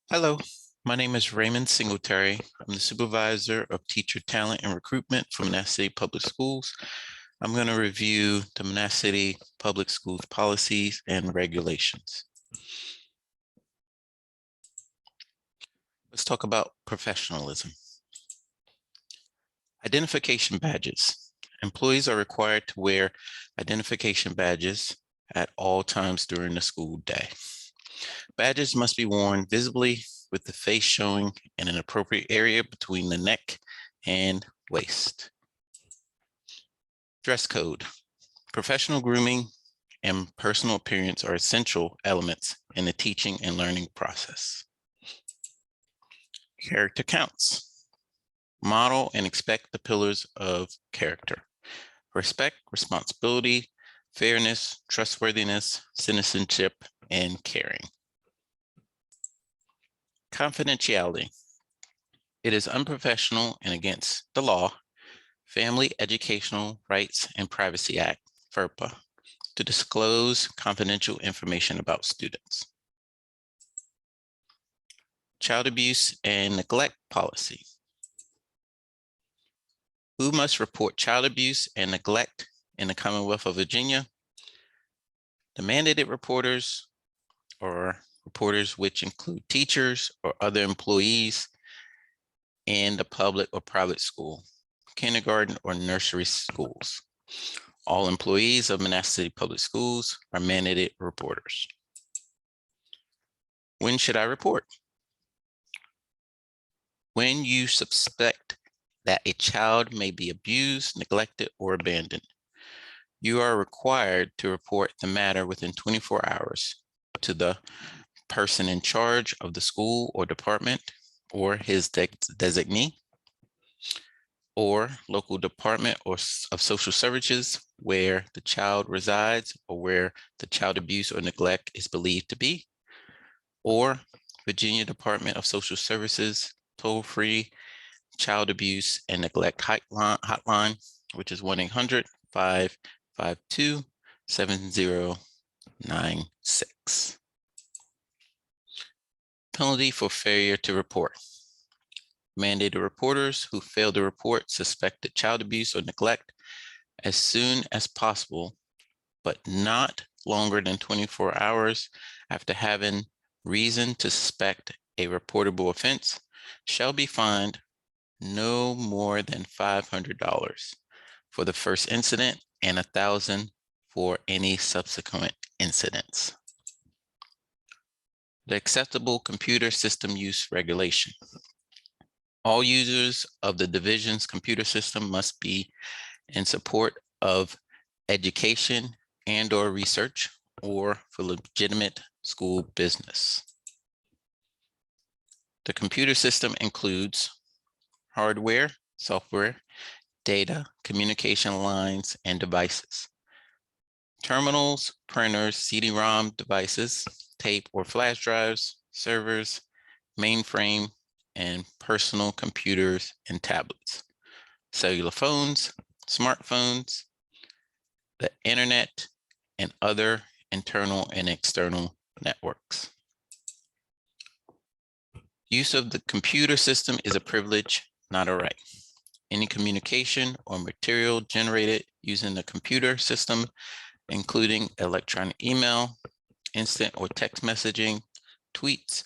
Hello, my name is Raymond Singletary. I'm the supervisor of teacher talent and recruitment for Manassas City Public Schools. I'm going to review the Manassas City Public Schools policies and regulations. Let's talk about professionalism. Identification badges. Employees are required to wear identification badges at all times during the school day. Badges must be worn visibly with the face showing in an appropriate area between the neck and waist. Dress code. Professional grooming and personal appearance are essential elements in the teaching and learning process. Character counts. Model and expect the pillars of character: respect, responsibility, fairness, trustworthiness, citizenship, and caring. Confidentiality. It is unprofessional and against the law, Family Educational Rights and Privacy Act, FERPA, to disclose confidential information about students. Child abuse and neglect policy. Who must report child abuse and neglect in the Commonwealth of Virginia? The mandated reporters, or reporters which include teachers or other employees in the public or private school, kindergarten or nursery schools. All employees of Manassas City Public Schools are mandated reporters. When should I report? When you suspect that a child may be abused, neglected, or abandoned, you are required to report the matter within 24 hours to the person in charge of the school or department or his designee, or local department or of social services where the child resides or where the child abuse or neglect is believed to be, or Virginia Department of Social Services toll-free child abuse and neglect hotline, which is 1-800-552-7096. Penalty for failure to report. Mandated reporters who fail to report suspected child abuse or neglect as soon as possible, but not longer than 24 hours after having reason to suspect a reportable offense, shall be fined no more than $500 for the first incident and $1,000 for any subsequent incidents. The acceptable computer system use regulation. All users of the division's computer system must be in support of education and/or research or for legitimate school business. The computer system includes hardware, software, data, communication lines, and devices. Terminals, printers, CD-ROM devices, tape or flash drives, servers, mainframe, and personal computers and tablets, cellular phones, smartphones, the internet, and other internal and external networks. Use of the computer system is a privilege, not a right. Any communication or material generated using the computer system, including electronic email, instant or text messaging, tweets,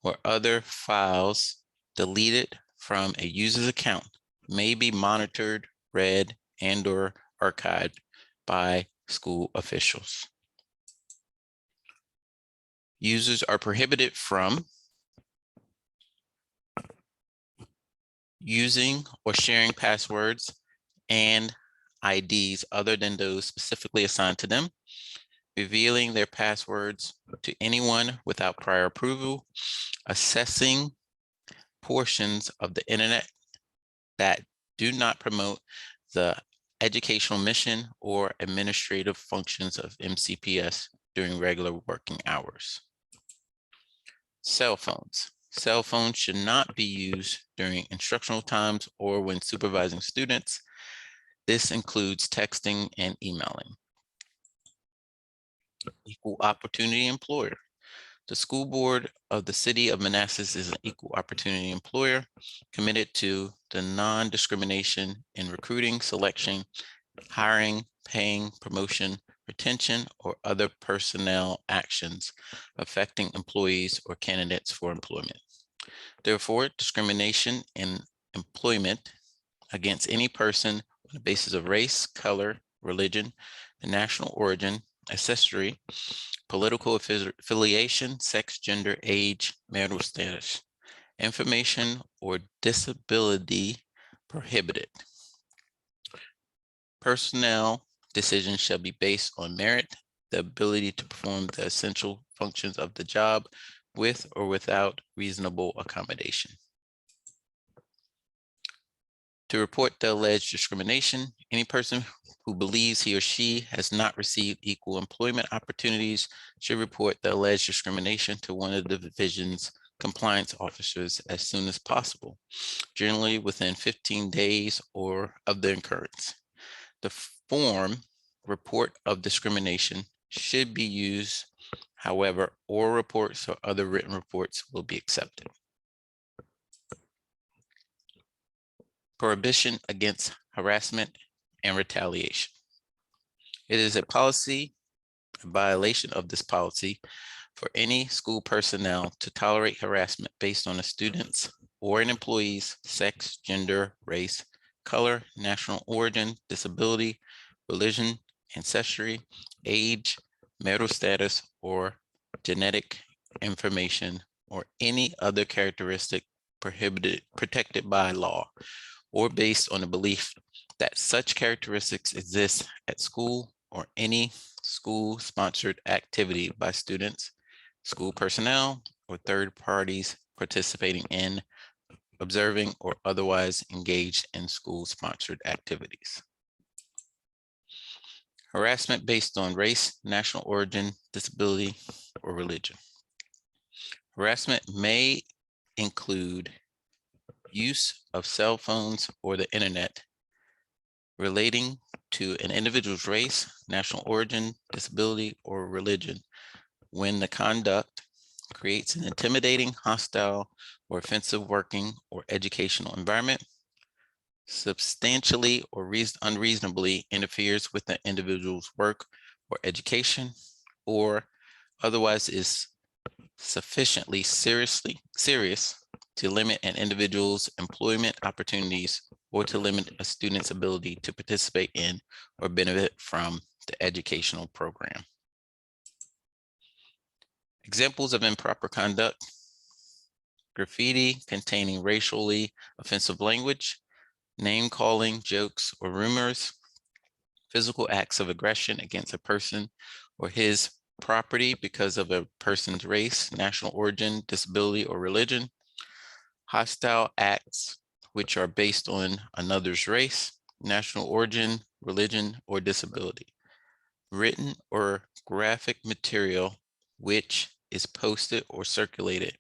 or other files deleted from a user's account, may be monitored, read, and/or archived by school officials. Users are prohibited from using or sharing passwords and IDs other than those specifically assigned to them, revealing their passwords to anyone without prior approval, accessing portions of the internet that do not promote the educational mission or administrative functions of MCPS during regular working hours. Cell phones. Cell phones should not be used during instructional times or when supervising students. This includes texting and emailing. Equal opportunity employer. The school board of the city of Manassas is an equal opportunity employer committed to the non-discrimination in recruiting, selection, hiring, paying, promotion, retention, or other personnel actions affecting employees or candidates for employment. Therefore, discrimination in employment against any person on the basis of race, color, religion, national origin, ancestry, political affiliation, sex, gender, age, marital status, information, or disability prohibited. Personnel decisions shall be based on merit, the ability to perform the essential functions of the job with or without reasonable accommodation. To report the alleged discrimination, any person who believes he or she has not received equal employment opportunities should report the alleged discrimination to one of the division's compliance officers as soon as possible, generally within 15 days or of the occurrence. The form report of discrimination should be used. However, oral reports or other written reports will be accepted. Prohibition against harassment and retaliation. It is a policy, a violation of this policy, for any school personnel to tolerate harassment based on a student's or an employee's sex, gender, race, color, national origin, disability, religion, ancestry, age, marital status, or genetic information, or any other characteristic protected by law, or based on the belief that such characteristics exist at school or any school-sponsored activity by students, school personnel, or third parties participating in, observing, or otherwise engaged in school-sponsored activities. Harassment based on race, national origin, disability, or religion. Harassment may include use of cell phones or the internet relating to an individual's race, national origin, disability, or religion when the conduct creates an intimidating, hostile, or offensive working or educational environment, substantially or unreasonably interferes with the individual's work or education, or otherwise is sufficiently serious to limit an individual's employment opportunities or to limit a student's ability to participate in or benefit from the educational program. Examples of improper conduct: graffiti containing racially offensive language, name calling, jokes, or rumors, physical acts of aggression against a person or his property because of a person's race, national origin, disability, or religion, hostile acts which are based on another's race, national origin, religion, or disability, written or graphic material which is posted or circulated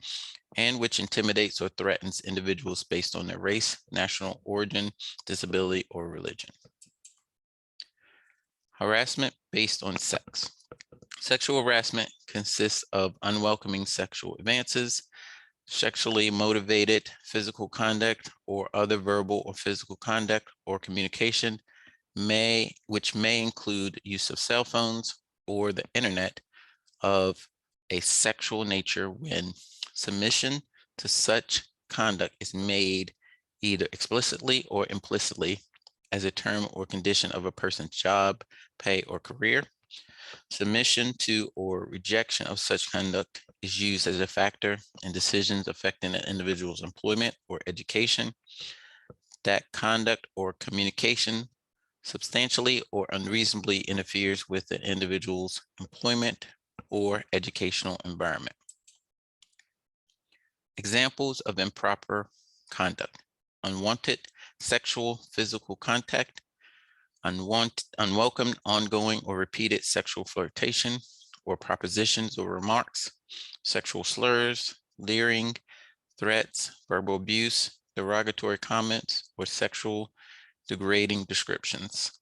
and which intimidates or threatens individuals based on their race, national origin, disability, or religion. Harassment based on sex. Sexual harassment consists of unwelcoming sexual advances, sexually motivated physical conduct, or other verbal or physical conduct or communication, which may include use of cell phones or the internet of a sexual nature when submission to such conduct is made either explicitly or implicitly as a term or condition of a person's job, pay, or career. Submission to or rejection of such conduct is used as a factor in decisions affecting an individual's employment or education. That conduct or communication substantially or unreasonably interferes with the individual's employment or educational environment. Examples of improper conduct: unwanted sexual physical contact, unwelcome, ongoing, or repeated sexual flirtation or propositions or remarks, sexual slurs, leering, threats, verbal abuse, derogatory comments, or sexual degrading descriptions.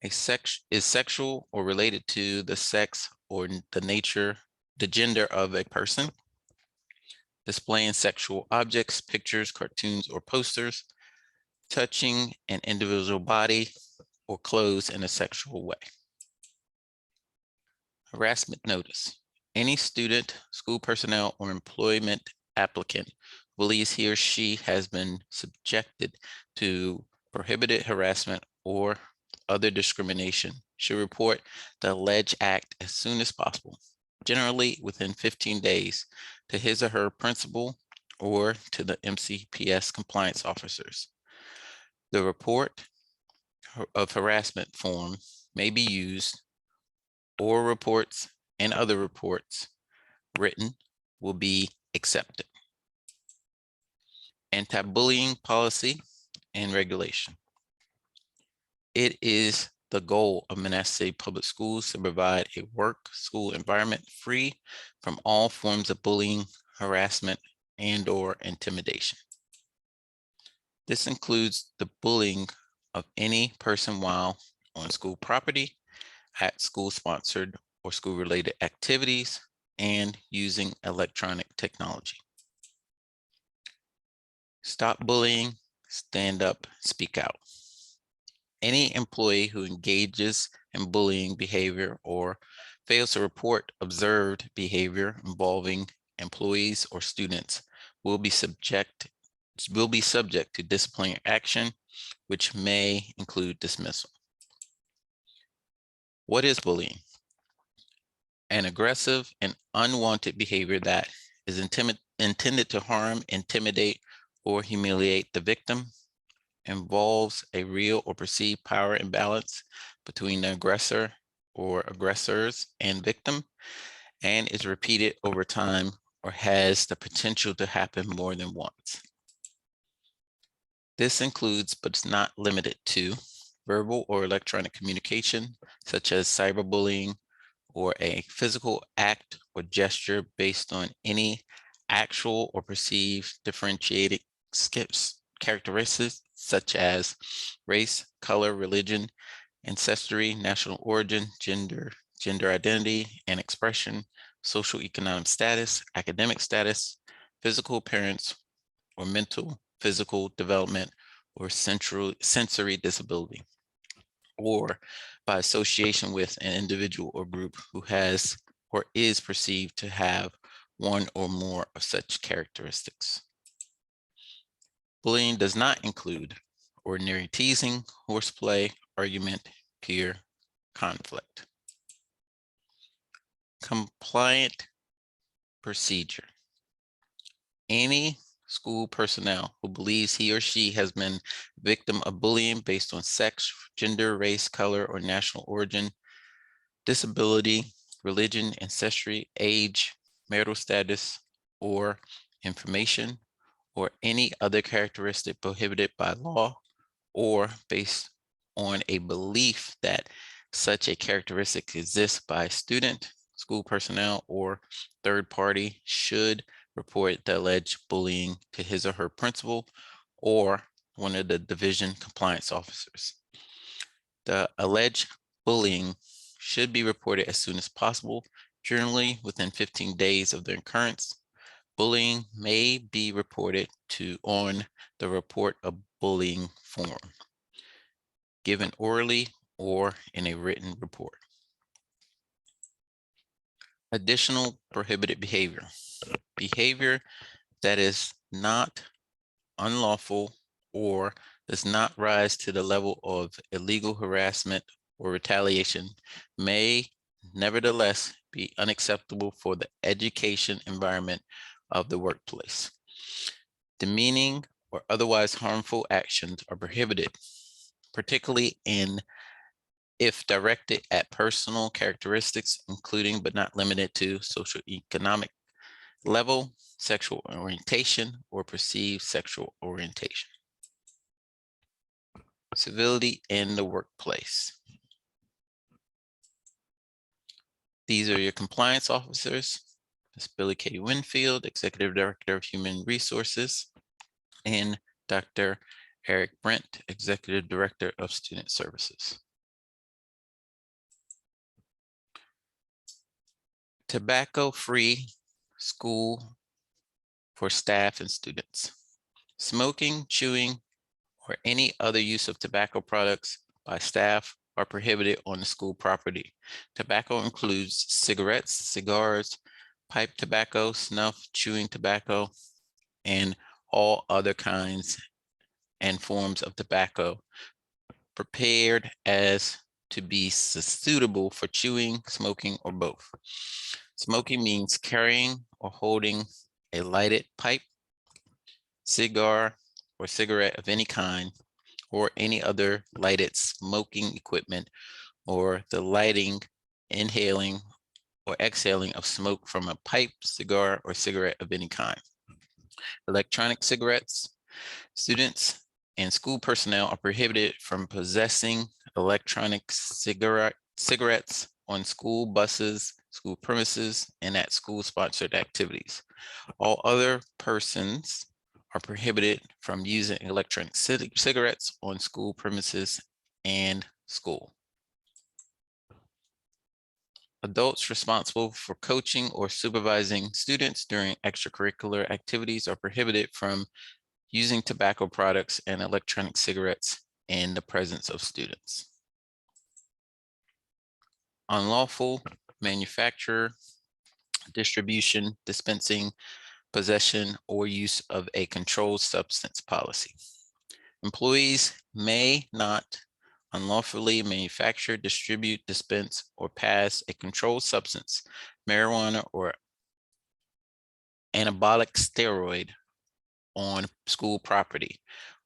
Is sexual or related to the sex or the nature the gender of a person, displaying sexual objects, pictures, cartoons, or posters, touching an individual body or clothes in a sexual way. Harassment notice. Any student, school personnel, or employment applicant believes he or she has been subjected to prohibited harassment or other discrimination should report the alleged act as soon as possible, generally within 15 days, to his or her principal or to the MCPS compliance officers. The report of harassment form may be used, or reports and other reports written will be accepted. Anti-bullying policy and regulation. It is the goal of Manassas City Public Schools to provide a work-school environment free from all forms of bullying, harassment, and/or intimidation. This includes the bullying of any person while on school property, at school-sponsored or school-related activities, and using electronic technology. Stop bullying, stand up, speak out. Any employee who engages in bullying behavior or fails to report observed behavior involving employees or students will be subject to disciplinary action, which may include dismissal. What is bullying? An aggressive and unwanted behavior that is intended to harm, intimidate, or humiliate the victim, involves a real or perceived power imbalance between the aggressor or aggressors and victim, and is repeated over time or has the potential to happen more than once. This includes, but is not limited to, verbal or electronic communication, such as cyberbullying, or a physical act or gesture based on any actual or perceived differentiating characteristics such as race, color, religion, ancestry, national origin, gender identity and expression, social economic status, academic status, physical appearance, or mental, physical development, or sensory disability, or by association with an individual or group who has or is perceived to have one or more of such characteristics. Bullying does not include ordinary teasing, horseplay, argument, peer conflict. Compliant procedure. Any school personnel who believes he or she has been victim of bullying based on sex, gender, race, color, or national origin, disability, religion, ancestry, age, marital status, or information, or any other characteristic prohibited by law, or based on a belief that such a characteristic exists by a student, school personnel, or third party, should report the alleged bullying to his or her principal or one of the division compliance officers. The alleged bullying should be reported as soon as possible, generally within 15 days of the occurrence. Bullying may be reported on the report of bullying form, given orally or in a written report. Additional prohibited behavior. Behavior that is not unlawful or does not rise to the level of illegal harassment or retaliation may nevertheless be unacceptable for the education environment of the workplace. Demeaning or otherwise harmful actions are prohibited, particularly if directed at personal characteristics, including but not limited to socioeconomic level, sexual orientation, or perceived sexual orientation. Civility in the workplace. These are your compliance officers. Ms. Billy K. Winfield, Executive Director of Human Resources, and Dr. Eric Brent, Executive Director of Student Services. Tobacco-free school for staff and students. Smoking, chewing, or any other use of tobacco products by staff are prohibited on the school property. Tobacco includes cigarettes, cigars, pipe tobacco, snuff, chewing tobacco, and all other kinds and forms of tobacco prepared as to be suitable for chewing, smoking, or both. Smoking means carrying or holding a lighted pipe, cigar, or cigarette of any kind, or any other lighted smoking equipment, or the lighting, inhaling, or exhaling of smoke from a pipe, cigar, or cigarette of any kind. Electronic cigarettes. Students and school personnel are prohibited from possessing electronic cigarettes on school buses, school premises, and at school-sponsored activities. All other persons are prohibited from using electronic cigarettes on school premises and school. Adults responsible for coaching or supervising students during extracurricular activities are prohibited from using tobacco products and electronic cigarettes in the presence of students. Unlawful manufacture, distribution, dispensing, possession, or use of a controlled substance policy. Employees may not unlawfully manufacture, distribute, dispense, or pass a controlled substance, marijuana, or anabolic steroid on school property,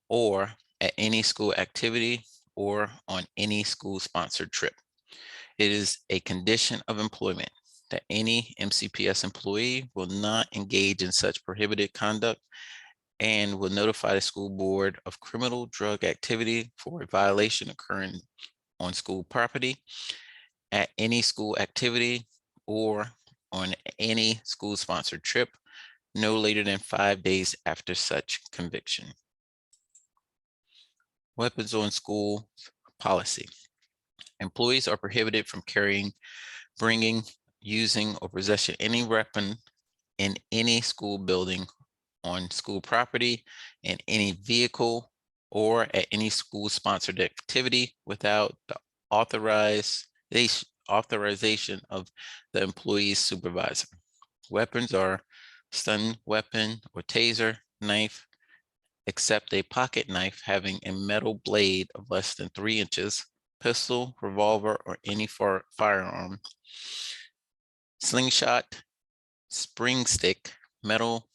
or at any school activity, or on any school-sponsored trip. It is a condition of employment that any MCPS employee will not engage in such prohibited conduct and will notify the school board of criminal drug activity for a violation occurring on school property, at any school activity, or on any school-sponsored trip, no later than 5 days after such conviction. Weapons on school policy. Employees are prohibited from carrying, bringing, using, or possessing any weapon in any school building, on school property, in any vehicle, or at any school-sponsored activity without the authorization of the employee's supervisor. Weapons are stun weapon or taser, knife, except a pocket knife having a metal blade of less than 3 inches, pistol, revolver, or any firearm, slingshot, spring stick, metal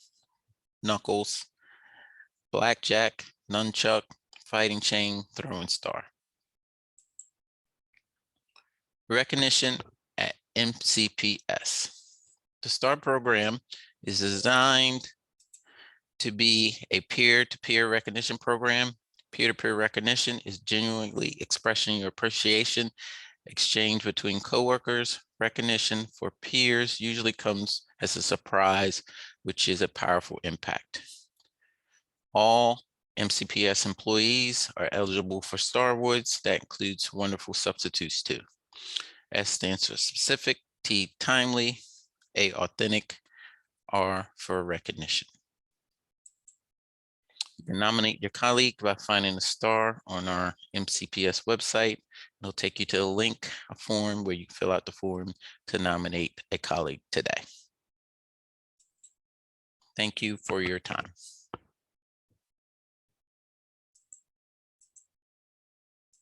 knuckles, blackjack, nunchuck, fighting chain, throwing star. Recognition at MCPS. The STAR program is designed to be a peer-to-peer recognition program. Peer-to-peer recognition is genuinely expressing your appreciation, exchange between coworkers. Recognition for peers usually comes as a surprise, which is a powerful impact. All MCPS employees are eligible for STAR awards. That includes wonderful substitutes too. S stands for specific, T timely, A authentic, R for recognition. You can nominate your colleague by finding a STAR on our MCPS website. It'll take you to a link, a form where you can fill out the form to nominate a colleague today. Thank you for your time.